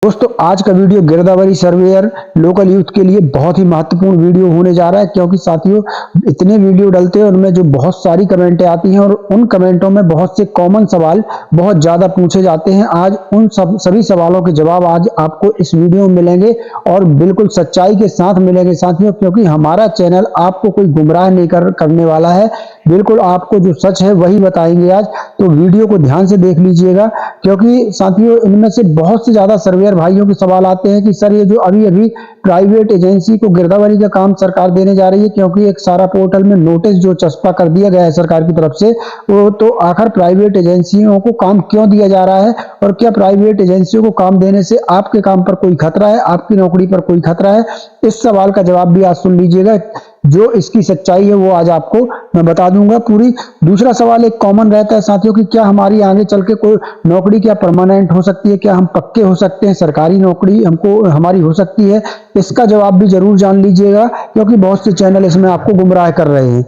दोस्तों आज का वीडियो गिरदावरी सर्वेयर लोकल यूथ के लिए बहुत ही महत्वपूर्ण वीडियो होने जा रहा है, क्योंकि साथियों इतने वीडियो डलते हैं उनमें जो बहुत सारी कमेंटें आती हैं और उन कमेंटों में बहुत से कॉमन सवाल बहुत ज्यादा पूछे जाते हैं। आज उन सभी सवालों के जवाब आज आपको इस वीडियो में मिलेंगे और बिल्कुल सच्चाई के साथ मिलेंगे साथियों, क्योंकि हमारा चैनल आपको कोई गुमराह नहीं करने वाला है। बिल्कुल आपको जो सच है वही बताएंगे आज, तो वीडियो को ध्यान से देख लीजिएगा, क्योंकि साथियों इनमें से बहुत से ज्यादा सर्वेयर भाइयों के सवाल आते हैं कि सर ये जो अभी अभी प्राइवेट एजेंसी को गिरदावरी का काम सरकार देने जा रही है, क्योंकि एक सारा पोर्टल में नोटिस जो चस्पा कर दिया गया है सरकार की तरफ से, वो तो आखिर प्राइवेट एजेंसियों को काम क्यों दिया जा रहा है और क्या प्राइवेट एजेंसियों को काम देने से आपके काम पर कोई खतरा है, आपकी नौकरी पर कोई खतरा है? इस सवाल का जवाब भी आज सुन लीजिएगा। जो इसकी सच्चाई है वो आज आपको मैं बता दूंगा पूरी। दूसरा सवाल एक कॉमन रहता है साथियों कि क्या हमारी आगे चल के कोई नौकरी क्या परमानेंट हो सकती है, क्या हम पक्के हो सकते हैं, सरकारी नौकरी हमको हमारी हो सकती है? इसका जवाब भी जरूर जान लीजिएगा, क्योंकि बहुत से चैनल इसमें आपको गुमराह कर रहे हैं।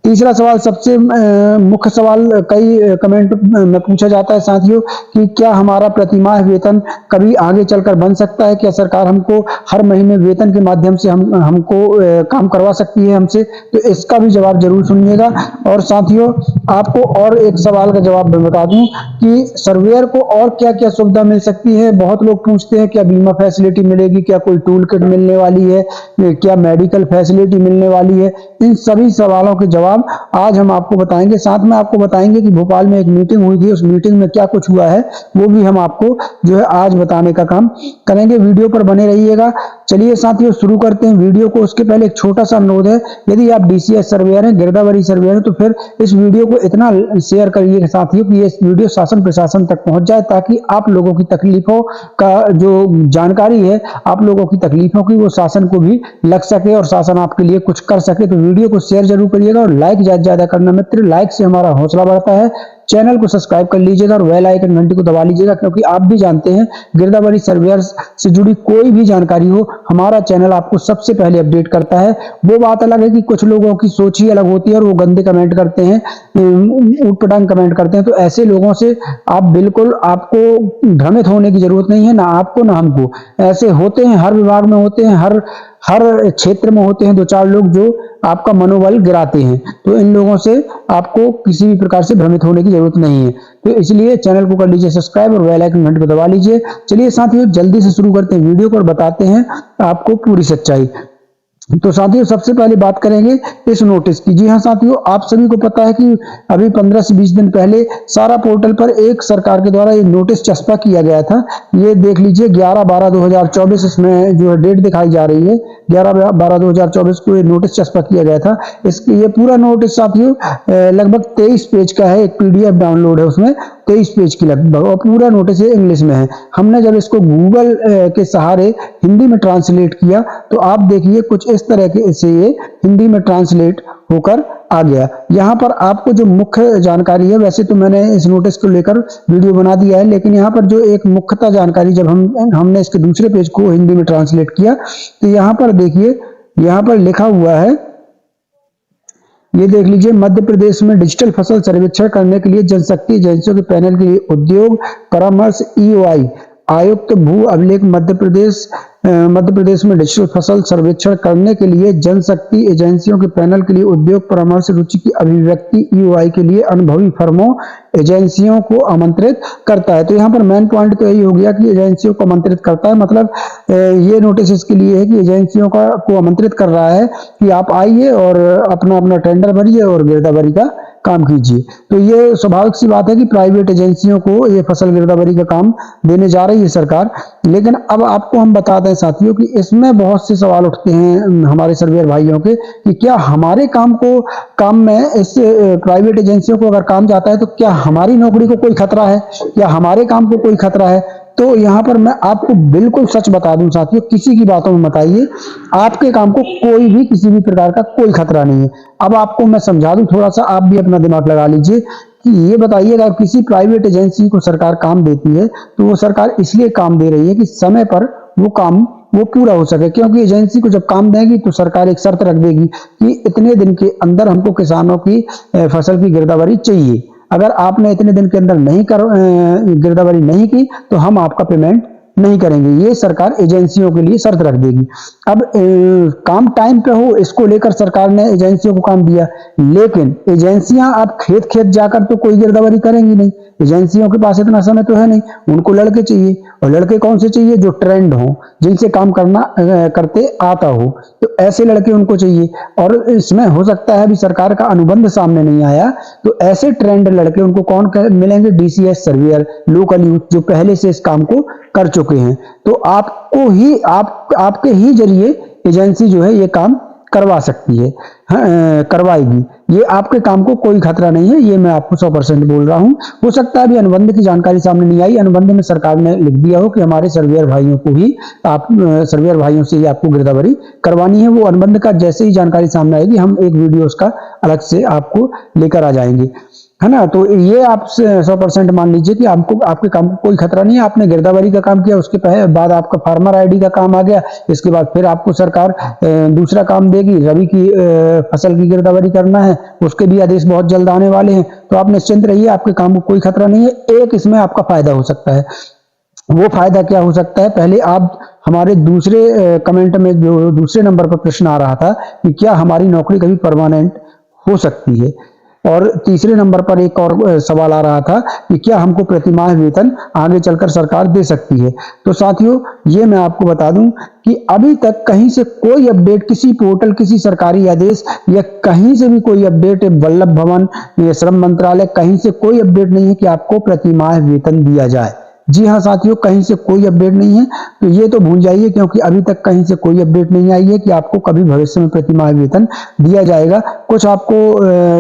तीसरा सवाल सबसे मुख्य सवाल कई कमेंट में पूछा जाता है साथियों कि क्या हमारा प्रतिमाह वेतन कभी आगे चलकर बन सकता है? क्या सरकार हमको हर महीने वेतन के माध्यम से हमको काम करवा सकती है हमसे? तो इसका भी जवाब जरूर सुनिएगा। और साथियों आपको और एक सवाल का जवाब मैं बता दूं कि सर्वेयर को और क्या क्या सुविधा मिल सकती है। बहुत लोग पूछते हैं क्या बीमा फैसिलिटी मिलेगी, क्या कोई टूल किट मिलने वाली है, क्या मेडिकल फैसिलिटी मिलने वाली है? इन सभी सवालों के जवाब आज हम आपको बताएंगे। साथ में आपको बताएंगे कि भोपाल में एक मीटिंग हुई थी, उस मीटिंग में क्या कुछ हुआ है वो भी हम आपको जो है आज बताने का काम करेंगे। वीडियो पर बने रहिएगा। चलिए साथियों शुरू करते हैं वीडियो को। उसके पहले एक छोटा सा अनुरोध है, यदि आप डीसीएस सर्वेयर हैं, गिरदावरी सर्वेयर हैं, तो फिर इस वीडियो को इतना शेयर करिए साथियों कि ये वीडियो शासन प्रशासन तक पहुंच जाए, ताकि आप लोगों की तकलीफों का जो जानकारी है, आप लोगों की तकलीफों की, वो शासन को भी लग सके और शासन आपके लिए कुछ कर सके। तो वीडियो को शेयर जरूर करिएगा और लाइक ज्यादा करना मित्र, लाइक से हमारा हौसला बढ़ता है। चैनल को सब्सक्राइब कर लीजिएगा और बेल आइकन घंटी को दबा लीजिएगा, क्योंकि आप भी जानते हैं गिरदावरी सर्वेयर से जुड़ी कोई भी जानकारी हो हमारा चैनल आपको सबसे पहले अपडेट करता है। वो बात अलग है कि कुछ लोगों की सोच ही अलग होती है और वो गंदे कमेंट करते हैं, ऊटपटांग कमेंट करते हैं। तो ऐसे लोगों से आप बिल्कुल आपको भ्रमित होने की जरूरत नहीं है, ना आपको ना हमको। ऐसे होते हैं, हर विभाग में होते हैं, हर क्षेत्र में होते हैं दो चार लोग जो आपका मनोबल गिराते हैं। तो इन लोगों से आपको किसी भी प्रकार से भ्रमित होने की जरूरत नहीं है। तो इसलिए चैनल को कर लीजिए सब्सक्राइब और बेल आइकन घंटी को दबा लीजिए। चलिए साथियों जल्दी से शुरू करते हैं वीडियो को और बताते हैं आपको पूरी सच्चाई। तो साथियों सबसे पहले बात करेंगे इस नोटिस की। जी हाँ साथियों, आप सभी को पता है कि अभी 15 से 20 दिन पहले सारा पोर्टल पर एक सरकार के द्वारा ये नोटिस चस्पा किया गया था। ये देख लीजिए 11/12/2024 इसमें जो है डेट दिखाई जा रही है, 11/12/2024 को ये नोटिस चस्पा किया गया था। इसकी ये पूरा नोटिस साथियों लगभग 23 पेज का है, एक पीडीएफ डाउनलोड है उसमें 23 पेज की लगभग, और पूरा नोटिस ये इंग्लिश में है। हमने जब इसको गूगल के सहारे हिंदी में ट्रांसलेट किया तो आप देखिए कुछ इस तरह से ये हिंदी में ट्रांसलेट होकर आ गया। यहाँ पर आपको जो मुख्य जानकारी है, वैसे तो मैंने इस नोटिस को लेकर वीडियो बना दिया है, लेकिन यहाँ पर जो एक मुख्यतः जानकारी जब हमने इसके दूसरे पेज को हिंदी में ट्रांसलेट किया तो यहाँ पर देखिए, यहाँ पर लिखा हुआ है, ये देख लीजिए, मध्य प्रदेश में डिजिटल फसल सर्वेक्षण करने के लिए जनशक्ति एजेंसियों के पैनल के लिए उद्योग परामर्श ईओआई आयुक्त भू अभिलेख मध्य प्रदेश में डिजिटल फसल सर्वेक्षण करने के लिए जनशक्ति एजेंसियों के पैनल के लिए उद्योग परामर्श रुचि की अभिव्यक्ति ईओआई के लिए अनुभवी फर्मों एजेंसियों को आमंत्रित करता है। तो यहाँ पर मेन पॉइंट तो यही हो गया कि एजेंसियों को आमंत्रित करता है, मतलब ये नोटिस इसके लिए है कि एजेंसियों को आमंत्रित कर रहा है कि आप आइए और अपना टेंडर भरिए और गिरदावरी का काम कीजिए। तो ये स्वाभाविक सी बात है कि प्राइवेट एजेंसियों को ये फसल गिरदावरी का काम देने जा रही है सरकार। लेकिन अब आपको हम बता दें साथियों कि इसमें बहुत से सवाल उठते हैं हमारे सर्वेयर भाइयों के कि क्या हमारे काम में इस प्राइवेट एजेंसियों को अगर काम जाता है तो क्या हमारी नौकरी को कोई खतरा है, क्या हमारे काम को कोई खतरा है? तो यहाँ पर मैं आपको बिल्कुल सच बता दूं साथियों, किसी की बातों में मत आइए, आपके काम को कोई भी किसी भी प्रकार का कोई खतरा नहीं है। अब आपको मैं समझा दूं, थोड़ा सा आप भी अपना दिमाग लगा लीजिए कि ये बताइएगा किसी प्राइवेट एजेंसी को सरकार काम देती है तो वो सरकार इसलिए काम दे रही है कि समय पर वो काम वो पूरा हो सके, क्योंकि एजेंसी को जब काम देगी तो सरकार एक शर्त रख देगी कि इतने दिन के अंदर हमको किसानों की फसल की गिरदावरी चाहिए। अगर आपने इतने दिन के अंदर गिरदावरी नहीं की तो हम आपका पेमेंट नहीं करेंगे, ये सरकार एजेंसियों के लिए शर्त रख देगी। अब काम टाइम पे हो, इसको लेकर सरकार ने एजेंसियों को काम दिया, लेकिन एजेंसियां अब खेत खेत जाकर तो कोई गिरदावरी करेंगी नहीं, एजेंसियों के पास इतना समय तो है नहीं, उनको लड़के चाहिए, और लड़के कौन से चाहिए? जो ट्रेंड हो, जिनसे काम करते आता हो, तो ऐसे लड़के उनको चाहिए। और इसमें हो सकता है अभी सरकार का अनुबंध सामने नहीं आया, तो ऐसे ट्रेंड लड़के उनको कौन मिलेंगे? डीसीएस सर्वेयर, लोकल यूथ, जो पहले से इस काम को कर चुके हैं। तो आपको ही आपके ही जरिए एजेंसी जो है ये काम करवा सकती है, करवाएगी। ये आपके काम को कोई खतरा नहीं है, ये मैं आपको 100% बोल रहा हूं। हो सकता है अभी अनुबंध की जानकारी सामने नहीं आई, अनुबंध में सरकार ने लिख दिया हो कि हमारे सर्वेयर भाइयों को ही सर्वेयर भाइयों से ही आपको गिरदावरी करवानी है। वो अनुबंध का जैसे ही जानकारी सामने आएगी, हम एक वीडियो उसका अलग से आपको लेकर आ जाएंगे, है ना। तो ये आप 100% मान लीजिए कि आपको आपके काम को कोई खतरा नहीं है। आपने गिरदावरी का काम किया, उसके बाद आपका फार्मर आईडी का काम आ गया, इसके बाद फिर आपको सरकार दूसरा काम देगी, रबी की फसल की गिरदावरी करना है, उसके भी आदेश बहुत जल्द आने वाले हैं। तो आप निश्चिंत रहिए, आपके काम को कोई खतरा नहीं है। एक इसमें आपका फायदा हो सकता है, वो फायदा क्या हो सकता है? पहले आप हमारे दूसरे कमेंट में जो दूसरे नंबर पर प्रश्न आ रहा था कि क्या हमारी नौकरी कभी परमानेंट हो सकती है, और तीसरे नंबर पर एक और सवाल आ रहा था कि क्या हमको प्रतिमाह वेतन आगे चलकर सरकार दे सकती है। तो साथियों, ये मैं आपको बता दूं कि अभी तक कहीं से कोई अपडेट, किसी पोर्टल, किसी सरकारी आदेश या कहीं से भी कोई अपडेट, वल्लभ भवन या श्रम मंत्रालय, कहीं से कोई अपडेट नहीं है कि आपको प्रतिमाह वेतन दिया जाए। जी हाँ साथियों, कहीं से कोई अपडेट नहीं है, तो ये तो भूल जाइए, क्योंकि अभी तक कहीं से कोई अपडेट नहीं आई है कि आपको कभी भविष्य में प्रतिमाह वेतन दिया जाएगा। कुछ आपको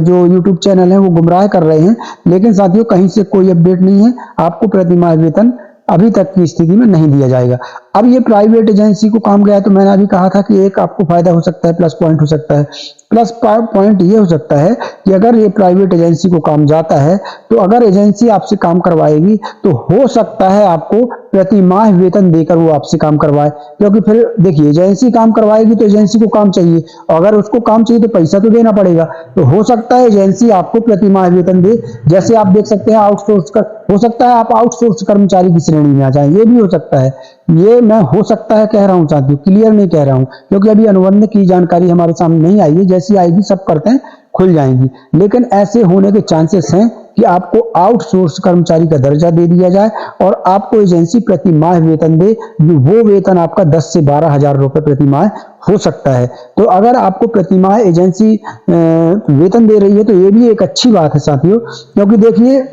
जो YouTube चैनल है वो गुमराह कर रहे हैं, लेकिन साथियों कहीं से कोई अपडेट नहीं है, आपको प्रतिमाह वेतन अभी तक की स्थिति में नहीं दिया जाएगा। अब ये प्राइवेट एजेंसी को काम गया, तो मैंने अभी कहा था कि एक आपको फायदा हो सकता है, प्लस पॉइंट हो सकता है। प्लस पॉइंट ये हो सकता है कि अगर ये प्राइवेट एजेंसी को काम जाता है, तो अगर एजेंसी आपसे काम करवाएगी तो हो सकता है आपको प्रति माह वेतन देकर वो आपसे काम करवाए। क्योंकि फिर देखिए, एजेंसी काम करवाएगी तो एजेंसी को काम चाहिए, अगर उसको काम चाहिए तो पैसा तो देना पड़ेगा। तो हो सकता है एजेंसी आपको प्रति माह वेतन दे, जैसे आप देख सकते हैं आउटसोर्स कर, हो सकता है आप आउटसोर्स कर्मचारी की श्रेणी में आ जाए, ये भी हो सकता है। ये मैं हो सकता है कह रहा हूं साथियों, क्लियर नहीं कह रहा हूं, क्योंकि अभी अनुबंध की जानकारी हमारे सामने नहीं आई है। जैसी आएगी सब करते हैं खुल जाएंगी, लेकिन ऐसे होने के चांसेस हैं कि आपको आउटसोर्स कर्मचारी का दर्जा दे दिया जाए और आपको एजेंसी प्रति माह वेतन दे। वो वेतन आपका 10 से 12 हजार रुपए प्रति माह हो सकता है। तो अगर आपको प्रति माह एजेंसी वेतन दे रही है तो ये भी एक अच्छी बात है साथियों, क्योंकि देखिए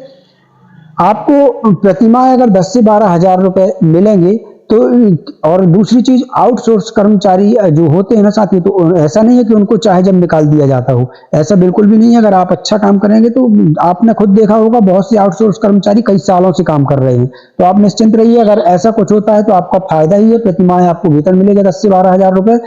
आपको प्रति माह अगर 10 से 12 हजार रुपए मिलेंगे तो, और दूसरी चीज आउटसोर्स कर्मचारी जो होते हैं ना साथी, तो ऐसा नहीं है कि उनको चाहे जब निकाल दिया जाता हो, ऐसा बिल्कुल भी नहीं है। अगर आप अच्छा काम करेंगे तो आपने खुद देखा होगा, बहुत से आउटसोर्स कर्मचारी कई सालों से काम कर रहे हैं। तो आप निश्चिंत रहिए, अगर ऐसा कुछ होता है तो आपका फायदा ही है, प्रति माह आपको वेतन मिलेगा 10 से 12 हजार रुपए,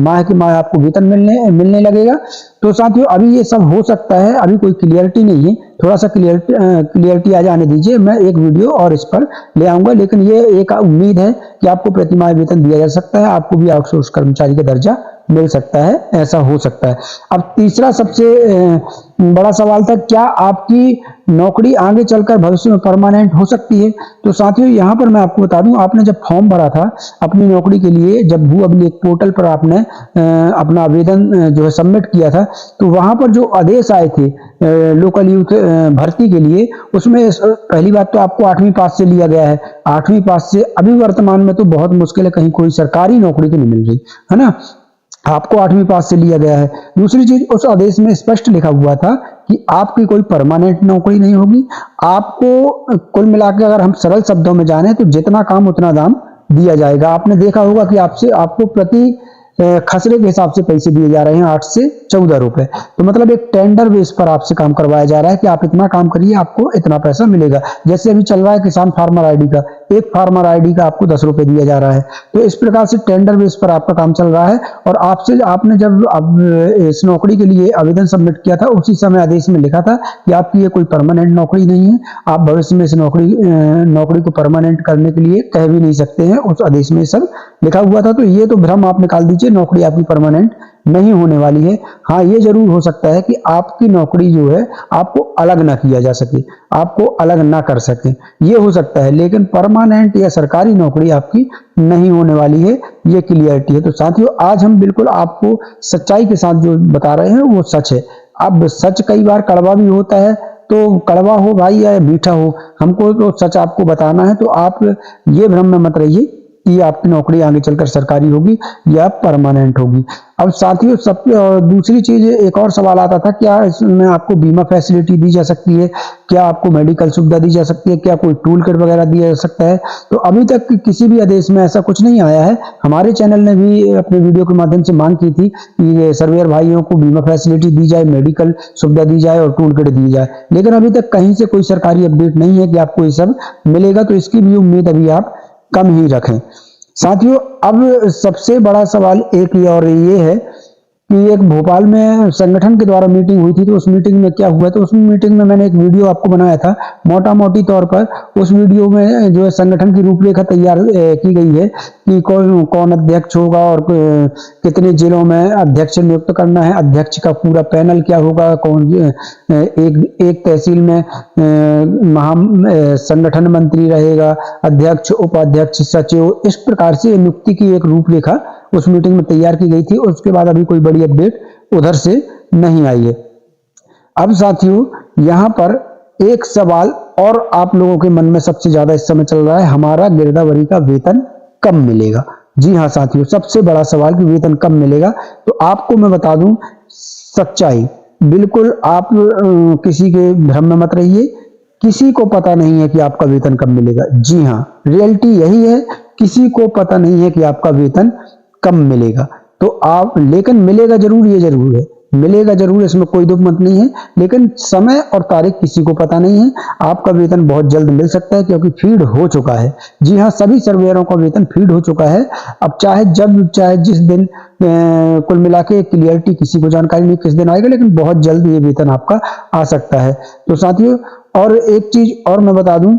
माह के माह आपको वेतन मिलने लगेगा। तो साथियों अभी ये सब हो सकता है, अभी कोई क्लियरिटी नहीं है, थोड़ा सा क्लियरिटी आ जाने दीजिए, मैं एक वीडियो और इस पर ले आऊंगा। लेकिन ये एक उम्मीद है कि आपको प्रति माह वेतन दिया जा सकता है, आपको भी आउटसोर्स कर्मचारी का दर्जा मिल सकता है, ऐसा हो सकता है। अब तीसरा सबसे बड़ा सवाल था, क्या आपकी नौकरी आगे चलकर भविष्य में परमानेंट हो सकती है? तो साथियों यहाँ पर मैं आपको बता दूं, आपने जब फॉर्म भरा था अपनी नौकरी के लिए, जब भू अभिलेख पोर्टल पर आपने अपना आवेदन जो है सबमिट किया था, तो वहां पर जो आदेश आए थे लोकल यूथ भर्ती के लिए, उसमें पहली बात तो आपको 8वीं पास से लिया गया है। 8वीं पास से अभी वर्तमान में तो बहुत मुश्किल है, कहीं कोई सरकारी नौकरी तो नहीं मिल रही है ना, आपको 8वीं पास से लिया गया है। दूसरी चीज, उस आदेश में स्पष्ट लिखा हुआ था कि आपकी कोई परमानेंट नौकरी नहीं होगी। आपको कुल मिलाकर अगर हम सरल शब्दों में जाने तो जितना काम उतना दाम दिया जाएगा। आपने देखा होगा कि आपको प्रति खसरे के हिसाब से पैसे दिए जा रहे हैं 8 से 14 रुपए। तो मतलब एक टेंडर बेस पर आपसे काम करवाया जा रहा है कि आप इतना काम करिए, आपको इतना पैसा मिलेगा। जैसे अभी चल रहा है किसान फार्मर आईडी का, एक फार्मर आईडी का आपको 10 रुपए दिया जा रहा है। तो इस प्रकार से टेंडर बेस पर आपका काम चल रहा है। और आपने जब इस नौकरी के लिए आवेदन सबमिट किया था, उसी समय आदेश में लिखा था कि आपकी ये कोई परमानेंट नौकरी नहीं है, आप भविष्य में इस नौकरी को परमानेंट करने के लिए कह भी नहीं सकते हैं। उस आदेश में सब लिखा हुआ था। तो ये तो भ्रम आप निकाल दीजिए, नौकरी आपकी परमानेंट नहीं होने वाली है। हाँ, ये जरूर हो सकता है कि आपकी नौकरी जो है आपको अलग ना किया जा सके, आपको अलग ना कर सके, ये हो सकता है, लेकिन परमानेंट या सरकारी नौकरी आपकी नहीं होने वाली है, ये क्लियरिटी है। तो साथियों, आज हम बिल्कुल आपको सच्चाई के साथ जो बता रहे हैं वो सच है। अब सच कई बार कड़वा भी होता है, तो कड़वा हो भाई या मीठा हो, हमको तो सच आपको बताना है। तो आप ये भ्रम में मत रहिए कि आपकी नौकरी आगे चलकर सरकारी होगी या परमानेंट होगी। अब साथियों, सब दूसरी चीज, एक और सवाल आता था, क्या इसमें आपको बीमा फैसिलिटी दी जा सकती है, क्या आपको मेडिकल सुविधा दी जा सकती है, क्या कोई टूल किट वगैरह दिया जा सकता है? तो अभी तक किसी भी आदेश में ऐसा कुछ नहीं आया है। हमारे चैनल ने भी अपने वीडियो के माध्यम से मांग की थी कि सर्वेयर भाइयों को बीमा फैसिलिटी दी जाए, मेडिकल सुविधा दी जाए और टूल किट दी जाए, लेकिन अभी तक कहीं से कोई सरकारी अपडेट नहीं है कि आपको ये सब मिलेगा। तो इसकी भी उम्मीद अभी आप कम ही रखें। साथियों, अब सबसे बड़ा सवाल एक ही और ये है कि एक भोपाल में संगठन के द्वारा मीटिंग हुई थी, तो उस मीटिंग में क्या हुआ, तो उस मीटिंग में मैंने एक वीडियो आपको बनाया था मोटा मोटी तौर पर। उस वीडियो में जो है संगठन की रूपरेखा तैयार की गई है कि कौन कौन अध्यक्ष होगा और कितने जिलों में अध्यक्ष नियुक्त करना है, अध्यक्ष का पूरा पैनल क्या होगा, कौन एक तहसील में संगठन मंत्री रहेगा, अध्यक्ष, उपाध्यक्ष, सचिव, इस प्रकार से नियुक्ति की एक रूपरेखा उस मीटिंग में तैयार की गई थी। उसके बाद अभी कोई बड़ी अपडेट उधर से नहीं आई है। अब साथियों, यहां पर एक सवाल और आप लोगों के मन में सबसे ज्यादा इस समय चल रहा है, हमारा गिरदावरी का वेतन कब मिलेगा? जी हाँ साथियों, सबसे बड़ा सवाल कि वेतन कब मिलेगा। तो आपको मैं बता दूं सच्चाई, बिल्कुल आप किसी के भ्रम में मत रहिए, किसी को पता नहीं है कि आपका वेतन कब मिलेगा। जी हाँ, रियलिटी यही है, किसी को पता नहीं है कि आपका वेतन कब मिलेगा। तो आप, लेकिन मिलेगा जरूर, ये जरूर है, मिलेगा जरूर, इसमें कोई दो मत नहीं है, लेकिन समय और तारीख किसी को पता नहीं है। आपका वेतन बहुत जल्द मिल सकता है क्योंकि फीड हो चुका है। जी हाँ, सभी सर्वेयरों का वेतन फीड हो चुका है। अब चाहे जब चाहे जिस दिन, कुल मिला के क्लियरिटी किसी को जानकारी नहीं किस दिन आएगा, लेकिन बहुत जल्द ये वेतन आपका आ सकता है। तो साथियों, और एक चीज और मैं बता दूं,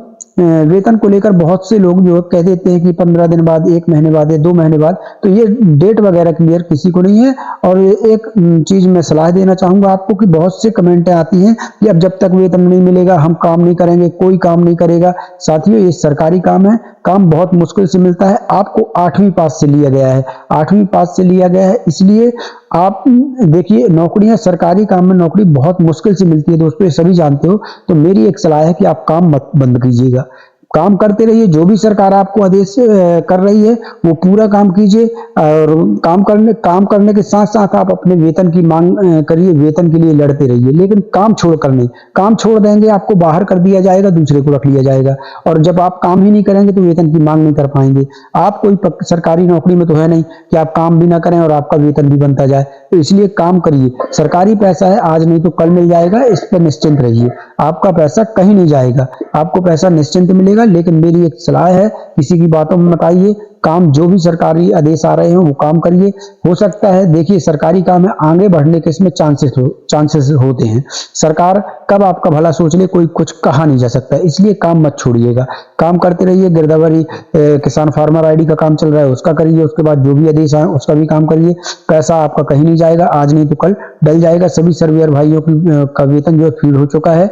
वेतन को लेकर बहुत से लोग जो कह देते हैं कि 15 दिन बाद, 1 महीने बाद या 2 महीने बाद, तो ये डेट वगैरह क्लियर किसी को नहीं है। और एक चीज मैं सलाह देना चाहूंगा आपको कि बहुत से कमेंटें आती हैं कि अब जब तक वेतन नहीं मिलेगा हम काम नहीं करेंगे, कोई काम नहीं करेगा। साथियों, ये सरकारी काम है, काम बहुत मुश्किल से मिलता है। आपको 8वीं पास से लिया गया है, 8वीं पास से लिया गया है, इसलिए आप देखिए, नौकरियां, सरकारी काम में नौकरी बहुत मुश्किल से मिलती है दोस्तों, ये सभी जानते हो। तो मेरी एक सलाह है कि आप काम मत बंद कीजिएगा, काम करते रहिए। जो भी सरकार आपको आदेश कर रही है वो पूरा काम कीजिए, और काम करने के साथ साथ आप अपने वेतन की मांग करिए, वेतन के लिए लड़ते रहिए, लेकिन काम छोड़कर नहीं। काम छोड़ देंगे आपको बाहर कर दिया जाएगा, दूसरे को रख लिया जाएगा, और जब आप काम ही नहीं करेंगे तो वेतन की मांग नहीं कर पाएंगे। आप कोई सरकारी नौकरी में तो है नहीं कि आप काम भी ना करें और आपका वेतन भी बनता जाए। तो इसलिए काम करिए, सरकारी पैसा है, आज नहीं तो कल मिल जाएगा, इस पर निश्चिंत रहिए। आपका पैसा कहीं नहीं जाएगा, आपको पैसा निश्चिंत मिलेगा। लेकिन मेरी एक सलाह है, किसी की बातों में मत आइए, काम जो भी सरकारी आदेश आ रहे हैं वो काम करिए। हो सकता है, देखिए सरकारी काम है, आगे बढ़ने के इसमें चांसेस होते हैं। सरकार कब आपका भला सोच ले कोई कुछ कहा नहीं जा सकता, इसलिए काम मत छोड़िएगा, काम करते रहिए। गिरदावरी किसान फार्मर आईडी का काम चल रहा है, उसका करिए, उसके बाद जो भी आदेश आए उसका भी काम करिए। पैसा आपका कहीं नहीं जाएगा, आज नहीं तो कल डल जाएगा। सभी सर्वेयर भाइयों का वेतन जो है फीड हो चुका है,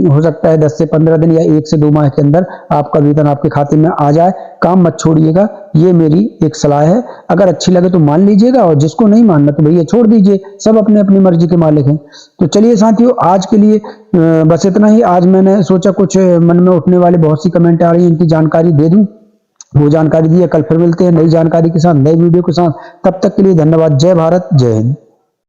हो सकता है 10 से 15 दिन या 1 से 2 माह के अंदर आपका वेतन आपके खाते में आ जाए। काम मत छोड़िएगा, ये मेरी एक सलाह है। अगर अच्छी लगे तो मान लीजिएगा, और जिसको नहीं मानना तो भैया छोड़ दीजिए, सब अपने अपनी मर्जी के मालिक हैं। तो चलिए साथियों, आज के लिए बस इतना ही। आज मैंने सोचा कुछ मन में उठने वाले बहुत सी कमेंट आ रही है, इनकी जानकारी दे दूं, वो जानकारी दी है। कल फिर मिलते हैं नई जानकारी के साथ, नए वीडियो के साथ। तब तक के लिए धन्यवाद। जय भारत, जय हिंद।